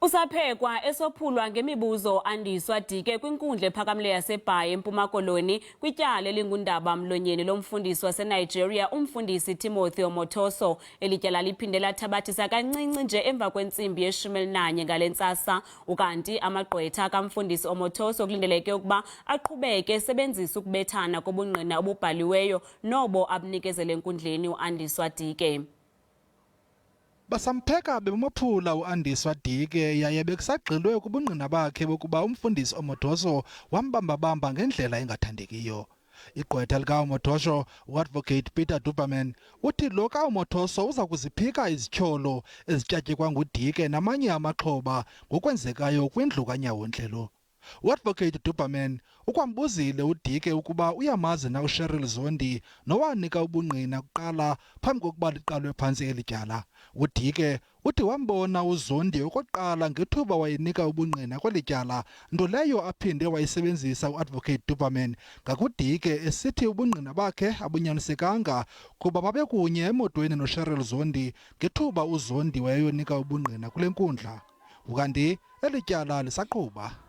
Usaphekwa esophulwa ngemibuzo Andiswa Dike kwinkundla ephakamileyo yaseBhayi eMpuma Koloni kwityala elingundaba mlonyeni lomfundisi waseNigeria umfundisi Timothy Omotoso. Elityala liphinde lathabathisa kancinci nje emva kwentsimbi ye-11 ngale ntsasa, ukanti amagqwetha kamfundisi Omotoso kulindeleke ukuba aqhubeke esebenzisa ukubethana kobungqina obubhaliweyo nobo abunikezele enkundleni uAndiswa Dike. Basampheka bemophula uAndiswa Dike yaye bekusagqilwe kubungqina bakhe bokuba umfundisi Omotoso wambamba ngendlela engathandekiyo. Igqwetha lika Omotoso, uadvocate Peter Duberman, uthi lo ka Omotoso uza kuziphika izityholo ezityatyekwa nguDike namanye amaxhoba ngokwenzekayo kwindlu kaNyawontle. Uadvocate Duberman ukwambuzile uDike ukuba uyamazi na uSheryl Zondi nowanika ubungqina kuqala phambi kokuba liqalwe phantsi elityala. uDike uthi wambona uZondi okokuqala ngethuba wayinika ubungqina kwelityala, nto leyo aphinde wayisebenzisa uadvocate Duberman ngakuDike esithi ubungqina bakhe abunyanisekanga kuba babekunye emotweni noSheryl Zondi ngethuba uZondi wayeyonika ubungqina kule nkundla. Ukanti elityala lisaqhuba.